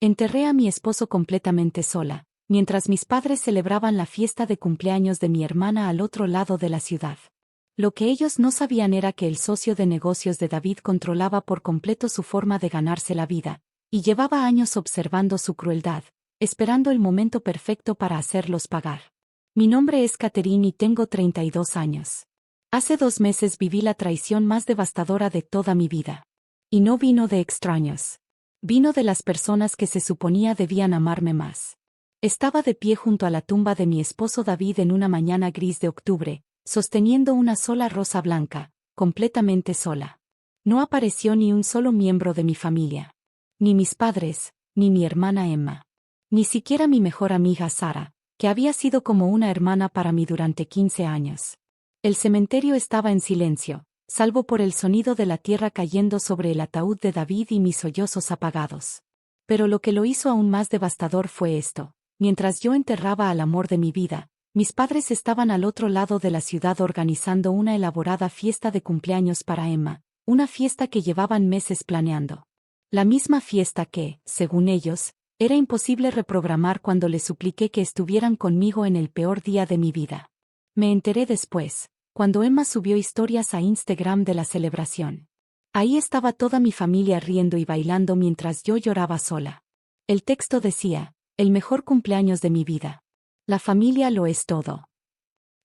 Enterré a mi esposo completamente sola, mientras mis padres celebraban la fiesta de cumpleaños de mi hermana al otro lado de la ciudad. Lo que ellos no sabían era que el socio de negocios de David controlaba por completo su forma de ganarse la vida, y llevaba años observando su crueldad, esperando el momento perfecto para hacerlos pagar. Mi nombre es Catherine y tengo 32 años. Hace 2 meses viví la traición más devastadora de toda mi vida. Y no vino de extraños. Vino de las personas que se suponía debían amarme más. Estaba de pie junto a la tumba de mi esposo David en una mañana gris de octubre, sosteniendo una sola rosa blanca, completamente sola. No apareció ni un solo miembro de mi familia. Ni mis padres, ni mi hermana Emma. Ni siquiera mi mejor amiga Sara, que había sido como una hermana para mí durante 15 años. El cementerio estaba en silencio, salvo por el sonido de la tierra cayendo sobre el ataúd de David y mis sollozos apagados. Pero lo que lo hizo aún más devastador fue esto: mientras yo enterraba al amor de mi vida, mis padres estaban al otro lado de la ciudad organizando una elaborada fiesta de cumpleaños para Emma, una fiesta que llevaban meses planeando. La misma fiesta que, según ellos, era imposible reprogramar cuando les supliqué que estuvieran conmigo en el peor día de mi vida. Me enteré después, cuando Emma subió historias a Instagram de la celebración. Ahí estaba toda mi familia riendo y bailando mientras yo lloraba sola. El texto decía: el mejor cumpleaños de mi vida. La familia lo es todo.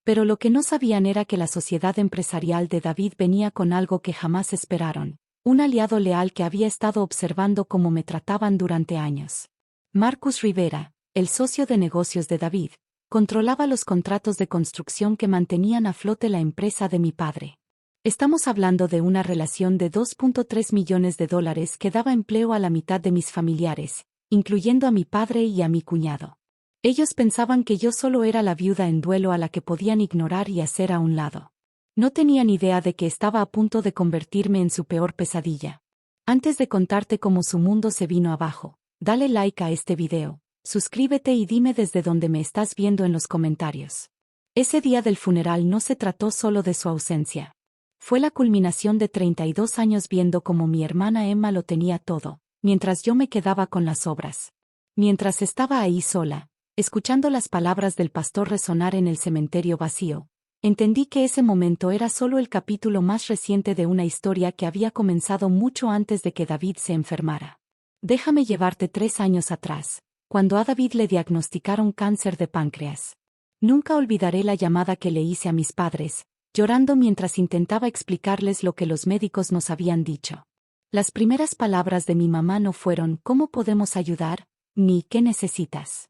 Pero lo que no sabían era que la sociedad empresarial de David venía con algo que jamás esperaron: un aliado leal que había estado observando cómo me trataban durante años. Marcus Rivera, el socio de negocios de David, controlaba los contratos de construcción que mantenían a flote la empresa de mi padre. Estamos hablando de una relación de $2.3 millones que daba empleo a la mitad de mis familiares, incluyendo a mi padre y a mi cuñado. Ellos pensaban que yo solo era la viuda en duelo a la que podían ignorar y hacer a un lado. No tenían idea de que estaba a punto de convertirme en su peor pesadilla. Antes de contarte cómo su mundo se vino abajo, dale like a este video, suscríbete y dime desde dónde me estás viendo en los comentarios. Ese día del funeral no se trató solo de su ausencia. Fue la culminación de 32 años viendo cómo mi hermana Emma lo tenía todo, mientras yo me quedaba con las obras. Mientras estaba ahí sola, escuchando las palabras del pastor resonar en el cementerio vacío, entendí que ese momento era solo el capítulo más reciente de una historia que había comenzado mucho antes de que David se enfermara. Déjame llevarte 3 años atrás, cuando a David le diagnosticaron cáncer de páncreas. Nunca olvidaré la llamada que le hice a mis padres, llorando mientras intentaba explicarles lo que los médicos nos habían dicho. Las primeras palabras de mi mamá no fueron «¿Cómo podemos ayudar?», ni «¿Qué necesitas?».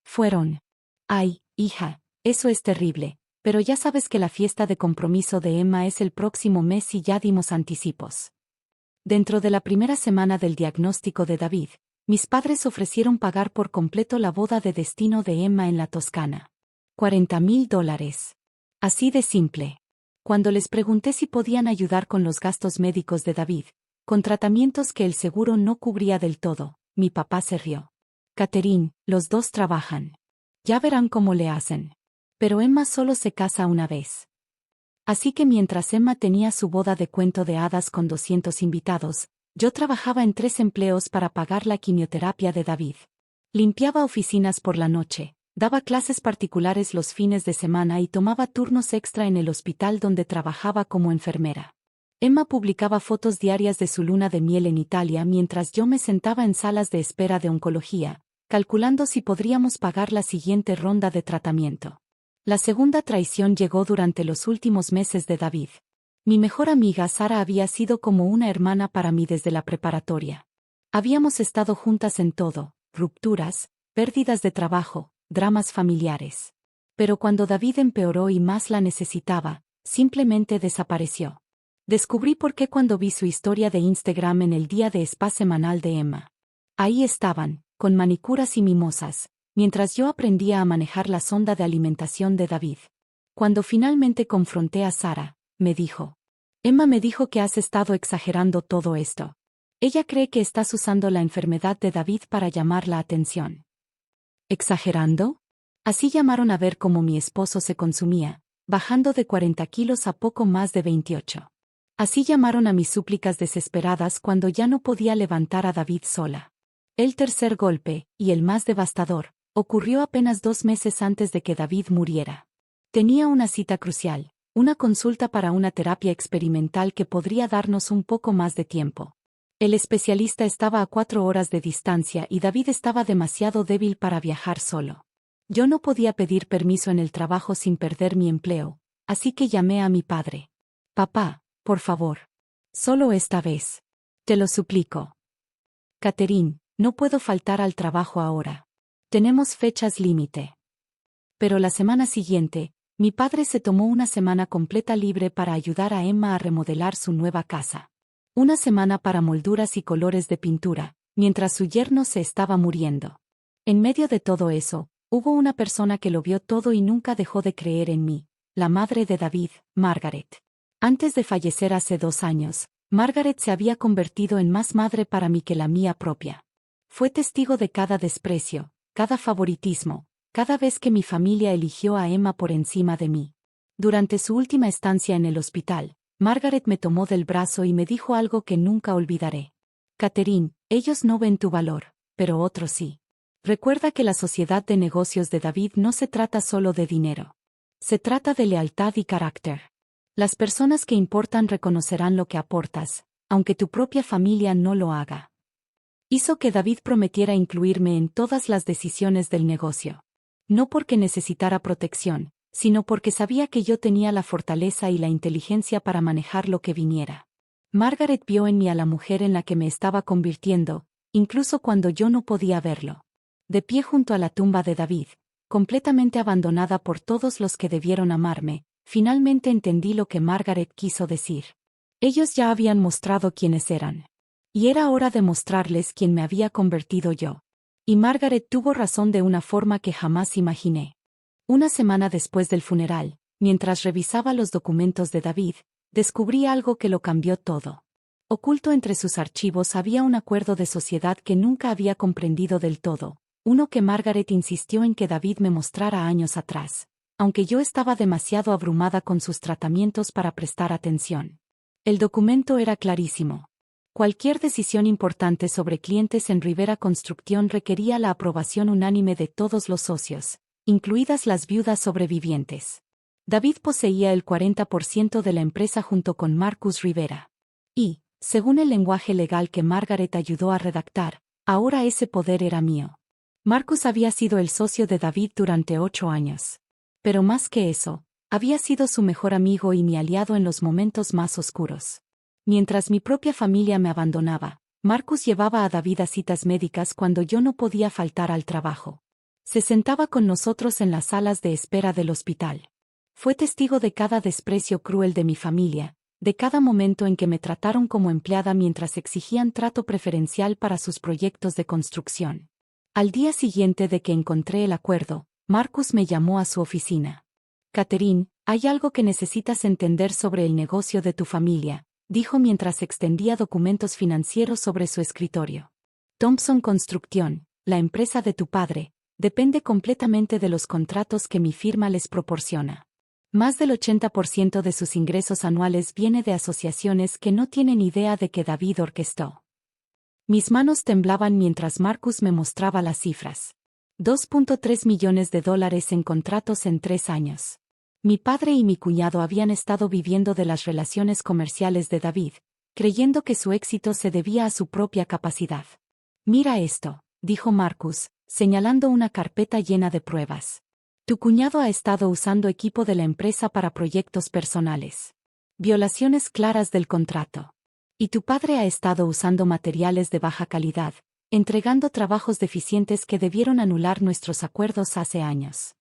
Fueron «Ay, hija, eso es terrible, pero ya sabes que la fiesta de compromiso de Emma es el próximo mes y ya dimos anticipos». Dentro de la primera semana del diagnóstico de David, mis padres ofrecieron pagar por completo la boda de destino de Emma en la Toscana. $40,000. Así de simple. Cuando les pregunté si podían ayudar con los gastos médicos de David, con tratamientos que el seguro no cubría del todo, mi papá se rió. Catherine, los dos trabajan. Ya verán cómo le hacen. Pero Emma solo se casa una vez. Así que mientras Emma tenía su boda de cuento de hadas con 200 invitados, yo trabajaba en 3 empleos para pagar la quimioterapia de David. Limpiaba oficinas por la noche, daba clases particulares los fines de semana y tomaba turnos extra en el hospital donde trabajaba como enfermera. Emma publicaba fotos diarias de su luna de miel en Italia mientras yo me sentaba en salas de espera de oncología, calculando si podríamos pagar la siguiente ronda de tratamiento. La segunda traición llegó durante los últimos meses de David. Mi mejor amiga Sara había sido como una hermana para mí desde la preparatoria. Habíamos estado juntas en todo: rupturas, pérdidas de trabajo, dramas familiares. Pero cuando David empeoró y más la necesitaba, simplemente desapareció. Descubrí por qué cuando vi su historia de Instagram en el día de spa semanal de Emma. Ahí estaban, con manicuras y mimosas, mientras yo aprendía a manejar la sonda de alimentación de David. Cuando finalmente confronté a Sara, me dijo: Emma me dijo que has estado exagerando todo esto. Ella cree que estás usando la enfermedad de David para llamar la atención. ¿Exagerando? Así llamaron a ver cómo mi esposo se consumía, bajando de 40 kilos a poco más de 28. Así llamaron a mis súplicas desesperadas cuando ya no podía levantar a David sola. El tercer golpe, y el más devastador, ocurrió apenas 2 meses antes de que David muriera. Tenía una cita crucial, una consulta para una terapia experimental que podría darnos un poco más de tiempo. El especialista estaba a 4 horas de distancia y David estaba demasiado débil para viajar solo. Yo no podía pedir permiso en el trabajo sin perder mi empleo, así que llamé a mi padre. Papá, por favor. Solo esta vez. Te lo suplico. Catherine, no puedo faltar al trabajo ahora. Tenemos fechas límite. Pero la semana siguiente, mi padre se tomó una semana completa libre para ayudar a Emma a remodelar su nueva casa. Una semana para molduras y colores de pintura, mientras su yerno se estaba muriendo. En medio de todo eso, hubo una persona que lo vio todo y nunca dejó de creer en mí, la madre de David, Margaret. Antes de fallecer hace 2 años, Margaret se había convertido en más madre para mí que la mía propia. Fue testigo de cada desprecio, cada favoritismo, cada vez que mi familia eligió a Emma por encima de mí. Durante su última estancia en el hospital, Margaret me tomó del brazo y me dijo algo que nunca olvidaré. Catherine, ellos no ven tu valor, pero otros sí. Recuerda que la sociedad de negocios de David no se trata solo de dinero. Se trata de lealtad y carácter. Las personas que importan reconocerán lo que aportas, aunque tu propia familia no lo haga. Hizo que David prometiera incluirme en todas las decisiones del negocio. No porque necesitara protección, sino porque sabía que yo tenía la fortaleza y la inteligencia para manejar lo que viniera. Margaret vio en mí a la mujer en la que me estaba convirtiendo, incluso cuando yo no podía verlo. De pie junto a la tumba de David, completamente abandonada por todos los que debieron amarme, finalmente entendí lo que Margaret quiso decir. Ellos ya habían mostrado quiénes eran. Y era hora de mostrarles quién me había convertido yo. Y Margaret tuvo razón de una forma que jamás imaginé. Una semana después del funeral, mientras revisaba los documentos de David, descubrí algo que lo cambió todo. Oculto entre sus archivos había un acuerdo de sociedad que nunca había comprendido del todo, uno que Margaret insistió en que David me mostrara años atrás, aunque yo estaba demasiado abrumada con sus tratamientos para prestar atención. El documento era clarísimo. Cualquier decisión importante sobre clientes en Rivera Construcción requería la aprobación unánime de todos los socios, incluidas las viudas sobrevivientes. David poseía el 40% de la empresa junto con Marcus Rivera. Y, según el lenguaje legal que Margaret ayudó a redactar, ahora ese poder era mío. Marcus había sido el socio de David durante 8 años. Pero más que eso, había sido su mejor amigo y mi aliado en los momentos más oscuros. Mientras mi propia familia me abandonaba, Marcus llevaba a David a citas médicas cuando yo no podía faltar al trabajo. Se sentaba con nosotros en las salas de espera del hospital. Fue testigo de cada desprecio cruel de mi familia, de cada momento en que me trataron como empleada mientras exigían trato preferencial para sus proyectos de construcción. Al día siguiente de que encontré el acuerdo, Marcus me llamó a su oficina. Catherine, hay algo que necesitas entender sobre el negocio de tu familia, dijo mientras extendía documentos financieros sobre su escritorio. Thompson Construction, la empresa de tu padre, depende completamente de los contratos que mi firma les proporciona. Más del 80% de sus ingresos anuales viene de asociaciones que no tienen idea de que David orquestó. Mis manos temblaban mientras Marcus me mostraba las cifras. $2.3 millones en contratos en 3 años. Mi padre y mi cuñado habían estado viviendo de las relaciones comerciales de David, creyendo que su éxito se debía a su propia capacidad. Mira esto, dijo Marcus, señalando una carpeta llena de pruebas. Tu cuñado ha estado usando equipo de la empresa para proyectos personales. Violaciones claras del contrato. Y tu padre ha estado usando materiales de baja calidad, entregando trabajos deficientes que debieron anular nuestros acuerdos hace años.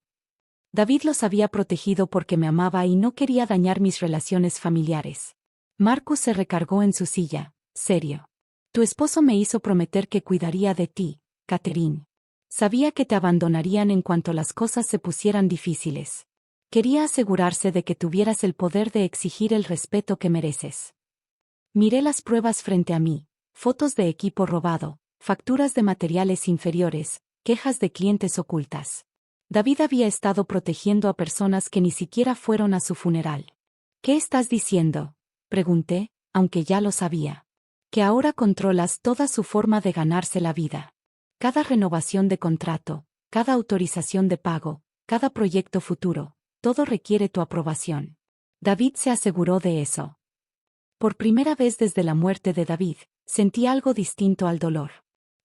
David los había protegido porque me amaba y no quería dañar mis relaciones familiares. Marcus se recargó en su silla, serio. Tu esposo me hizo prometer que cuidaría de ti, Catherine. Sabía que te abandonarían en cuanto las cosas se pusieran difíciles. Quería asegurarse de que tuvieras el poder de exigir el respeto que mereces. Miré las pruebas frente a mí, fotos de equipo robado, facturas de materiales inferiores, quejas de clientes ocultas. David había estado protegiendo a personas que ni siquiera fueron a su funeral. ¿Qué estás diciendo?, pregunté, aunque ya lo sabía. Que ahora controlas toda su forma de ganarse la vida. Cada renovación de contrato, cada autorización de pago, cada proyecto futuro, todo requiere tu aprobación. David se aseguró de eso. Por primera vez desde la muerte de David, sentí algo distinto al dolor.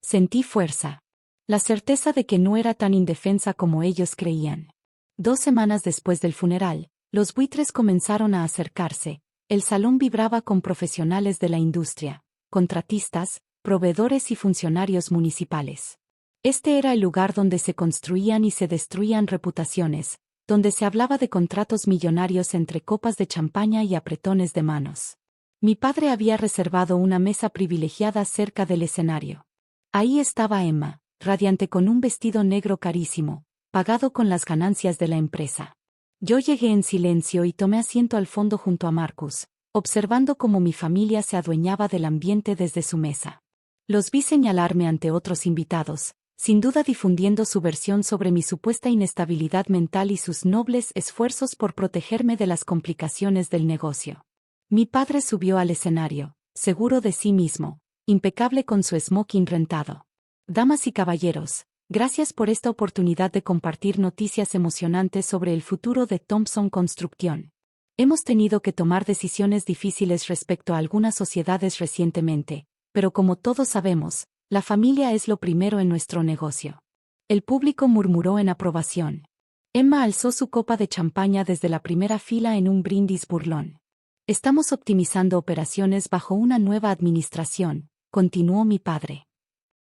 Sentí fuerza. La certeza de que no era tan indefensa como ellos creían. 2 semanas después del funeral, los buitres comenzaron a acercarse. El salón vibraba con profesionales de la industria, contratistas, proveedores y funcionarios municipales. Este era el lugar donde se construían y se destruían reputaciones, donde se hablaba de contratos millonarios entre copas de champaña y apretones de manos. Mi padre había reservado una mesa privilegiada cerca del escenario. Ahí estaba Emma, radiante con un vestido negro carísimo, pagado con las ganancias de la empresa. Yo llegué en silencio y tomé asiento al fondo junto a Marcus, observando cómo mi familia se adueñaba del ambiente desde su mesa. Los vi señalarme ante otros invitados, sin duda difundiendo su versión sobre mi supuesta inestabilidad mental y sus nobles esfuerzos por protegerme de las complicaciones del negocio. Mi padre subió al escenario, seguro de sí mismo, impecable con su smoking rentado. Damas y caballeros, gracias por esta oportunidad de compartir noticias emocionantes sobre el futuro de Thompson Construction. Hemos tenido que tomar decisiones difíciles respecto a algunas sociedades recientemente, pero como todos sabemos, la familia es lo primero en nuestro negocio. El público murmuró en aprobación. Emma alzó su copa de champaña desde la primera fila en un brindis burlón. Estamos optimizando operaciones bajo una nueva administración, continuó mi padre.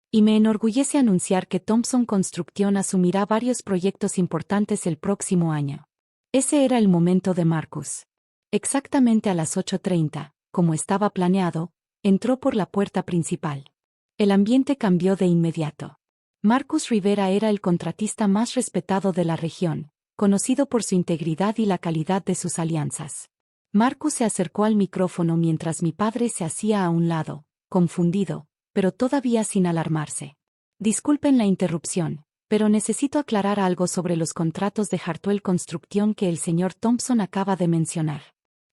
Y me enorgullece anunciar que Thompson Construction asumirá varios proyectos importantes el próximo año. Ese era el momento de Marcus. Exactamente a las 8:30, como estaba planeado, entró por la puerta principal. El ambiente cambió de inmediato. Marcus Rivera era el contratista más respetado de la región, conocido por su integridad y la calidad de sus alianzas. Marcus se acercó al micrófono mientras mi padre se hacía a un lado, confundido, pero todavía sin alarmarse. Disculpen la interrupción, pero necesito aclarar algo sobre los contratos de Hartwell Construction que el señor Thompson acaba de mencionar.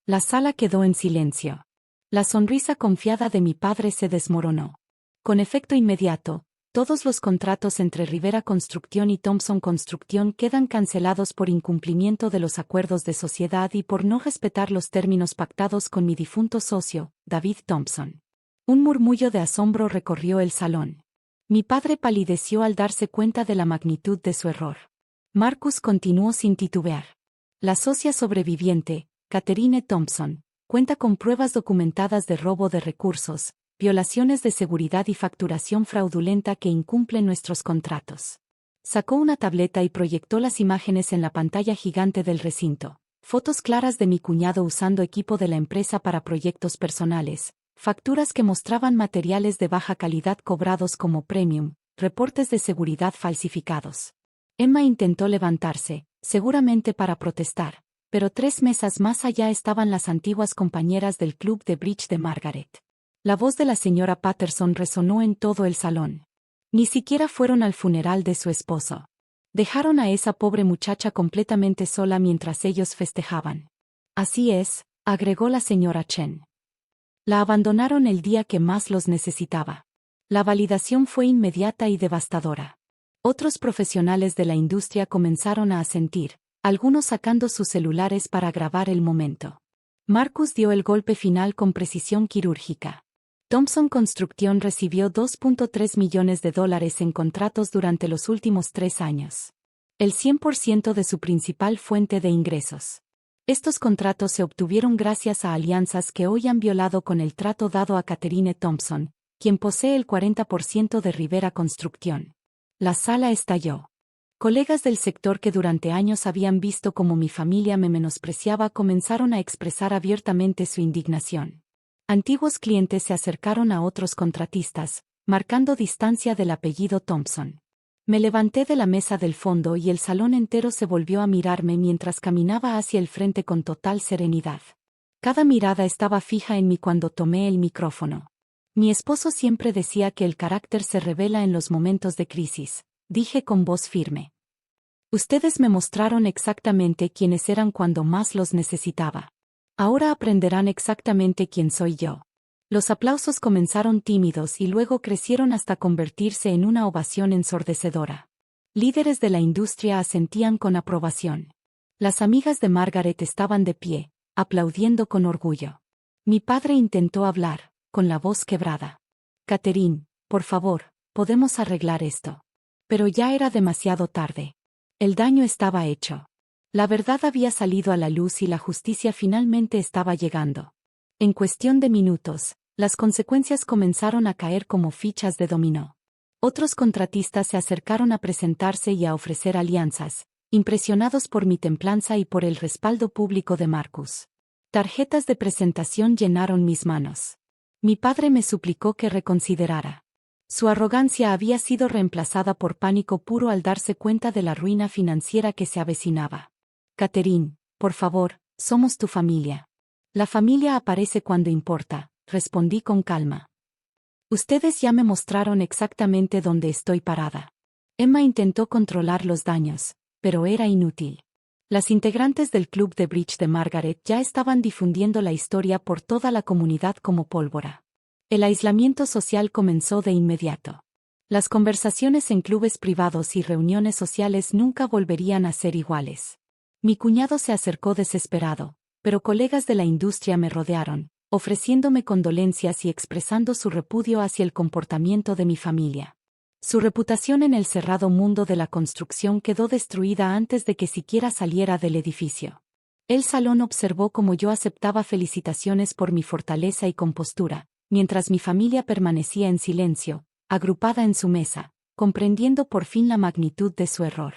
La sala quedó en silencio. La sonrisa confiada de mi padre se desmoronó. Con efecto inmediato, todos los contratos entre Rivera Construction y Thompson Construction quedan cancelados por incumplimiento de los acuerdos de sociedad y por no respetar los términos pactados con mi difunto socio, David Thompson. Un murmullo de asombro recorrió el salón. Mi padre palideció al darse cuenta de la magnitud de su error. Marcus continuó sin titubear. La socia sobreviviente, Catherine Thompson, cuenta con pruebas documentadas de robo de recursos, violaciones de seguridad y facturación fraudulenta que incumplen nuestros contratos. Sacó una tableta y proyectó las imágenes en la pantalla gigante del recinto. Fotos claras de mi cuñado usando equipo de la empresa para proyectos personales, facturas que mostraban materiales de baja calidad cobrados como premium, reportes de seguridad falsificados. Emma intentó levantarse, seguramente para protestar, pero 3 mesas más allá estaban las antiguas compañeras del club de bridge de Margaret. La voz de la señora Patterson resonó en todo el salón. Ni siquiera fueron al funeral de su esposo. Dejaron a esa pobre muchacha completamente sola mientras ellos festejaban. Así es, agregó la señora Chen. La abandonaron el día que más los necesitaba. La validación fue inmediata y devastadora. Otros profesionales de la industria comenzaron a asentir, algunos sacando sus celulares para grabar el momento. Marcus dio el golpe final con precisión quirúrgica. Thompson Construction recibió $2.3 millones en contratos durante los últimos 3 años. El 100% de su principal fuente de ingresos. Estos contratos se obtuvieron gracias a alianzas que hoy han violado con el trato dado a Catherine Thompson, quien posee el 40% de Rivera Construction. La sala estalló. Colegas del sector que durante años habían visto cómo mi familia me menospreciaba comenzaron a expresar abiertamente su indignación. Antiguos clientes se acercaron a otros contratistas, marcando distancia del apellido Thompson. Me levanté de la mesa del fondo y el salón entero se volvió a mirarme mientras caminaba hacia el frente con total serenidad. Cada mirada estaba fija en mí cuando tomé el micrófono. Mi esposo siempre decía que el carácter se revela en los momentos de crisis, dije con voz firme. Ustedes me mostraron exactamente quiénes eran cuando más los necesitaba. Ahora aprenderán exactamente quién soy yo. Los aplausos comenzaron tímidos y luego crecieron hasta convertirse en una ovación ensordecedora. Líderes de la industria asentían con aprobación. Las amigas de Margaret estaban de pie, aplaudiendo con orgullo. Mi padre intentó hablar, con la voz quebrada. Catherine, por favor, podemos arreglar esto. Pero ya era demasiado tarde. El daño estaba hecho. La verdad había salido a la luz y la justicia finalmente estaba llegando. En cuestión de minutos, las consecuencias comenzaron a caer como fichas de dominó. Otros contratistas se acercaron a presentarse y a ofrecer alianzas, impresionados por mi templanza y por el respaldo público de Marcus. Tarjetas de presentación llenaron mis manos. Mi padre me suplicó que reconsiderara. Su arrogancia había sido reemplazada por pánico puro al darse cuenta de la ruina financiera que se avecinaba. Catherine, por favor, somos tu familia. La familia aparece cuando importa, respondí con calma. Ustedes ya me mostraron exactamente dónde estoy parada. Emma intentó controlar los daños, pero era inútil. Las integrantes del club de bridge de Margaret ya estaban difundiendo la historia por toda la comunidad como pólvora. El aislamiento social comenzó de inmediato. Las conversaciones en clubes privados y reuniones sociales nunca volverían a ser iguales. Mi cuñado se acercó desesperado, pero colegas de la industria me rodearon, ofreciéndome condolencias y expresando su repudio hacia el comportamiento de mi familia. Su reputación en el cerrado mundo de la construcción quedó destruida antes de que siquiera saliera del edificio. El salón observó cómo yo aceptaba felicitaciones por mi fortaleza y compostura, mientras mi familia permanecía en silencio, agrupada en su mesa, comprendiendo por fin la magnitud de su error.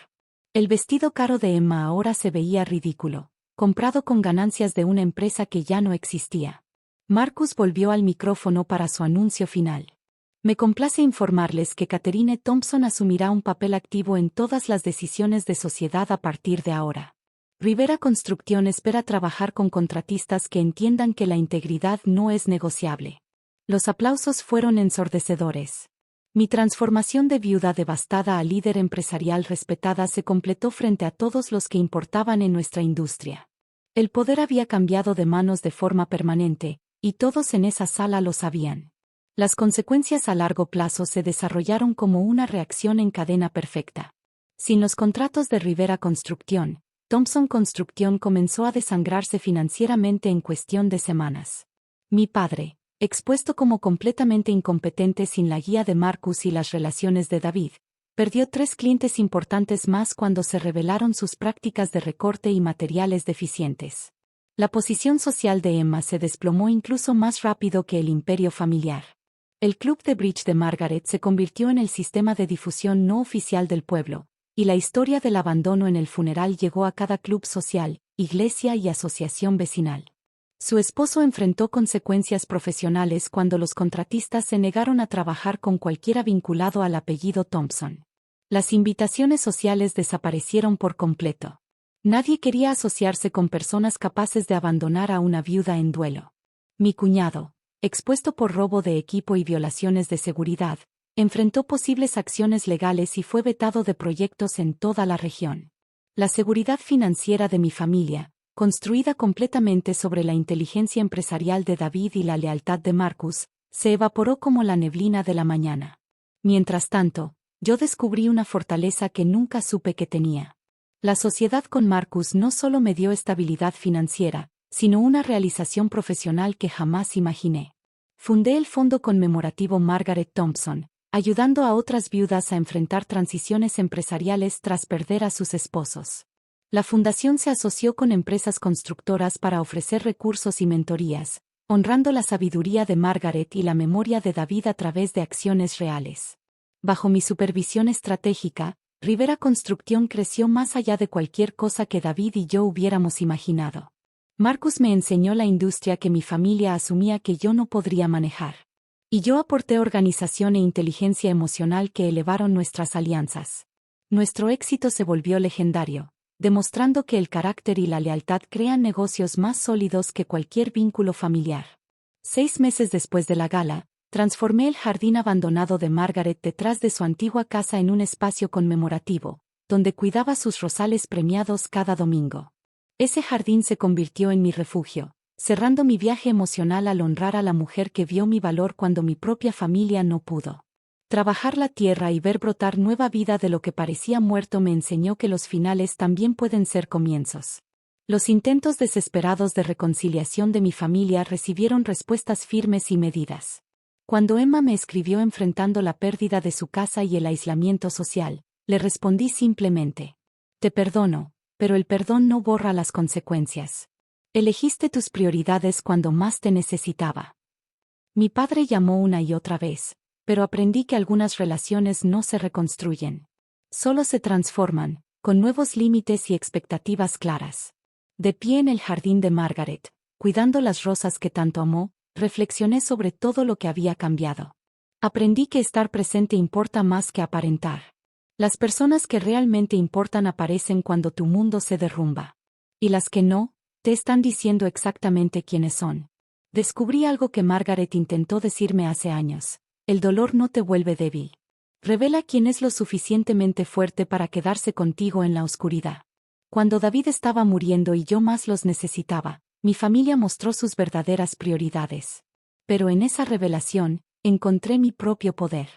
El vestido caro de Emma ahora se veía ridículo, comprado con ganancias de una empresa que ya no existía. Marcus volvió al micrófono para su anuncio final. Me complace informarles que Catherine Thompson asumirá un papel activo en todas las decisiones de sociedad a partir de ahora. Rivera Construcción espera trabajar con contratistas que entiendan que la integridad no es negociable. Los aplausos fueron ensordecedores. Mi transformación de viuda devastada a líder empresarial respetada se completó frente a todos los que importaban en nuestra industria. El poder había cambiado de manos de forma permanente, y todos en esa sala lo sabían. Las consecuencias a largo plazo se desarrollaron como una reacción en cadena perfecta. Sin los contratos de Rivera Construcción, Thompson Construcción comenzó a desangrarse financieramente en cuestión de semanas. Mi padre, expuesto como completamente incompetente sin la guía de Marcus y las relaciones de David, perdió 3 clientes importantes más cuando se revelaron sus prácticas de recorte y materiales deficientes. La posición social de Emma se desplomó incluso más rápido que el imperio familiar. El club de bridge de Margaret se convirtió en el sistema de difusión no oficial del pueblo, y la historia del abandono en el funeral llegó a cada club social, iglesia y asociación vecinal. Su esposo enfrentó consecuencias profesionales cuando los contratistas se negaron a trabajar con cualquiera vinculado al apellido Thompson. Las invitaciones sociales desaparecieron por completo. Nadie quería asociarse con personas capaces de abandonar a una viuda en duelo. Mi cuñado, expuesto por robo de equipo y violaciones de seguridad, enfrentó posibles acciones legales y fue vetado de proyectos en toda la región. La seguridad financiera de mi familia, construida completamente sobre la inteligencia empresarial de David y la lealtad de Marcus, se evaporó como la neblina de la mañana. Mientras tanto, yo descubrí una fortaleza que nunca supe que tenía. La sociedad con Marcus no solo me dio estabilidad financiera, sino una realización profesional que jamás imaginé. Fundé el fondo conmemorativo Margaret Thompson, ayudando a otras viudas a enfrentar transiciones empresariales tras perder a sus esposos. La fundación se asoció con empresas constructoras para ofrecer recursos y mentorías, honrando la sabiduría de Margaret y la memoria de David a través de acciones reales. Bajo mi supervisión estratégica, Rivera Construcción creció más allá de cualquier cosa que David y yo hubiéramos imaginado. Marcus me enseñó la industria que mi familia asumía que yo no podría manejar. Y yo aporté organización e inteligencia emocional que elevaron nuestras alianzas. Nuestro éxito se volvió legendario, demostrando que el carácter y la lealtad crean negocios más sólidos que cualquier vínculo familiar. 6 meses después de la gala, transformé el jardín abandonado de Margaret detrás de su antigua casa en un espacio conmemorativo, donde cuidaba sus rosales premiados cada domingo. Ese jardín se convirtió en mi refugio, cerrando mi viaje emocional al honrar a la mujer que vio mi valor cuando mi propia familia no pudo. Trabajar la tierra y ver brotar nueva vida de lo que parecía muerto me enseñó que los finales también pueden ser comienzos. Los intentos desesperados de reconciliación de mi familia recibieron respuestas firmes y medidas. Cuando Emma me escribió enfrentando la pérdida de su casa y el aislamiento social, le respondí simplemente: te perdono, pero el perdón no borra las consecuencias. Elegiste tus prioridades cuando más te necesitaba. Mi padre llamó una y otra vez, pero aprendí que algunas relaciones no se reconstruyen. Solo se transforman, con nuevos límites y expectativas claras. De pie en el jardín de Margaret, cuidando las rosas que tanto amó, reflexioné sobre todo lo que había cambiado. Aprendí que estar presente importa más que aparentar. Las personas que realmente importan aparecen cuando tu mundo se derrumba. Y las que no, te están diciendo exactamente quiénes son. Descubrí algo que Margaret intentó decirme hace años: el dolor no te vuelve débil. Revela quién es lo suficientemente fuerte para quedarse contigo en la oscuridad. Cuando David estaba muriendo y yo más los necesitaba, mi familia mostró sus verdaderas prioridades. Pero en esa revelación, encontré mi propio poder.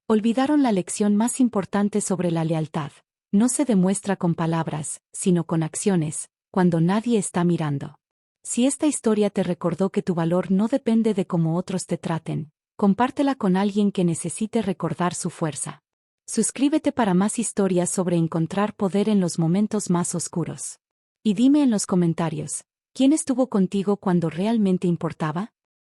Olvidaron la lección más importante sobre la lealtad: no se demuestra con palabras, sino con acciones, cuando nadie está mirando. Si esta historia te recordó que tu valor no depende de cómo otros te traten, compártela con alguien que necesite recordar su fuerza. Suscríbete para más historias sobre encontrar poder en los momentos más oscuros. Y dime en los comentarios, ¿quién estuvo contigo cuando realmente importaba?